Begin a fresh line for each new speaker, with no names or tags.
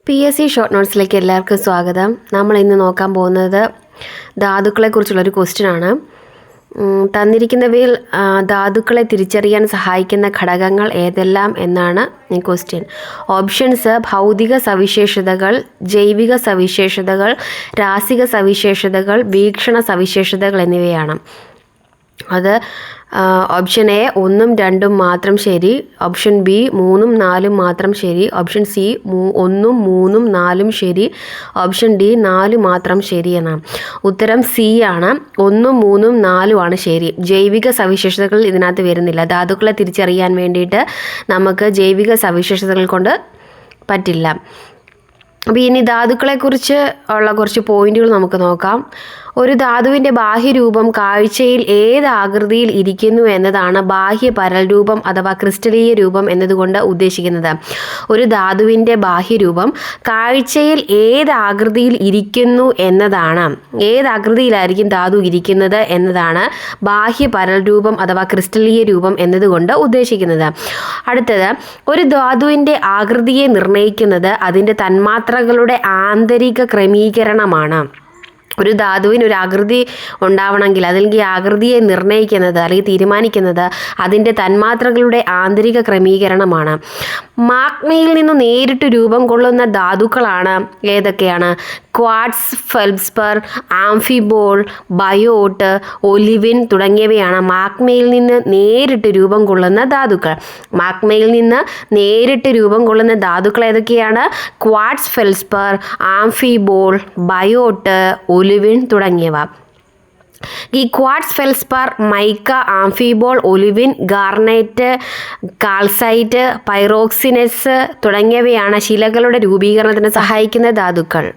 PSC short നോട്ട്സിലേക്ക് എല്ലാവർക്കും സ്വാഗതം. നമ്മൾ ഇന്ന് നോക്കാൻ പോകുന്നത് ധാതുക്കളെക്കുറിച്ചുള്ളൊരു ക്വസ്റ്റ്യനാണ്. തന്നിരിക്കുന്നവയിൽ ധാതുക്കളെ തിരിച്ചറിയാൻ സഹായിക്കുന്ന ഘടകങ്ങൾ ഏതെല്ലാം എന്നാണ് ഈ ക്വസ്റ്റ്യൻ. ഓപ്ഷൻസ്: ഭൗതിക സവിശേഷതകൾ, ജൈവിക സവിശേഷതകൾ, രാസിക സവിശേഷതകൾ, വീക്ഷണ സവിശേഷതകൾ എന്നിവയാണ്. അത് ഓപ്ഷൻ എ 1ഉം 2ഉം മാത്രം ശരി, ഓപ്ഷൻ ബി 3ഉം 4ഉം മാത്രം ശരി, ഓപ്ഷൻ സി 1ഉം 3ഉം 4ഉം ശരി, ഓപ്ഷൻ ഡി 4 മാത്രം ശരി എന്നാണ്. ഉത്തരം സി ആണ്. 1ഉം 3ഉം 4ഉം ആണ് ശരി. ജൈവിക സവിശേഷതകൾ ഇതിനകത്ത് വരുന്നില്ല. ധാതുക്കളെ തിരിച്ചറിയാൻ വേണ്ടിയിട്ട് നമുക്ക് ജൈവിക സവിശേഷതകൾ കൊണ്ട് പറ്റില്ല. അപ്പോൾ ഇനി ധാതുക്കളെക്കുറിച്ച് ഉള്ള കുറച്ച് പോയിന്റുകൾ നമുക്ക് നോക്കാം. ഒരു ധാതുവിൻ്റെ ബാഹ്യരൂപം കാഴ്ചയിൽ ഏത് ആകൃതിയിൽ ഇരിക്കുന്നു എന്നതാണ് ബാഹ്യ പരൽരൂപം അഥവാ ക്രിസ്റ്റലീയ രൂപം എന്നതുകൊണ്ട് ഉദ്ദേശിക്കുന്നത്. ഒരു ധാതുവിൻ്റെ ബാഹ്യരൂപം കാഴ്ചയിൽ ഏത് ആകൃതിയിൽ ഇരിക്കുന്നു എന്നതാണ്, ഏത് ആകൃതിയിലായിരിക്കും ധാതു ഇരിക്കുന്നത് എന്നതാണ് ബാഹ്യ പരൽരൂപം അഥവാ ക്രിസ്റ്റലീയ രൂപം എന്നതുകൊണ്ട് ഉദ്ദേശിക്കുന്നത്. അടുത്തത്, ഒരു ധാതുവിൻ്റെ ആകൃതിയെ നിർണ്ണയിക്കുന്നത് അതിൻ്റെ തന്മാത്രകളുടെ ആന്തരിക ക്രമീകരണമാണ്. ഒരു ധാതുവിന് ഒരു ആകൃതി ഉണ്ടാവണമെങ്കിൽ അല്ലെങ്കിൽ ആകൃതിയെ നിർണ്ണയിക്കുന്നത് അല്ലെങ്കിൽ തീരുമാനിക്കുന്നത് അതിൻ്റെ തന്മാത്രകളുടെ ആന്തരിക ക്രമീകരണമാണ്. മാഗ്മയിൽ നിന്ന് നേരിട്ട് രൂപം കൊള്ളുന്ന ധാതുക്കളാണ് ഏതൊക്കെയാണ്? ക്വാർട്സ്, ഫെൽഡ്സ്പർ, ആംഫിബോൾ, ബയോട്ട്, ഒലിവിൻ തുടങ്ങിയവയാണ് മാഗ്മയിൽ നിന്ന് നേരിട്ട് രൂപം കൊള്ളുന്ന ധാതുക്കൾ. മാഗ്മയിൽ നിന്ന് നേരിട്ട് രൂപം കൊള്ളുന്ന ധാതുക്കൾ ഏതൊക്കെയാണ്? ക്വാർട്സ്, ഫെൽഡ്സ്പർ, ആംഫിബോൾ, ബയോട്ട്, ഒലിവിൻ തുടങ്ങിയവ. ഈ ക്വാർട്സ്, ഫെൽഡ്സ്പർ, മൈക്ക, ആംഫിബോൾ, ഒലിവിൻ, ഗാർനൈറ്റ്, കാൽസൈറ്റ്, പൈറോക്സിനസ് തുടങ്ങിയവയാണ് ശിലകളുടെ രൂപീകരണത്തിന് സഹായിക്കുന്ന ധാതുക്കൾ.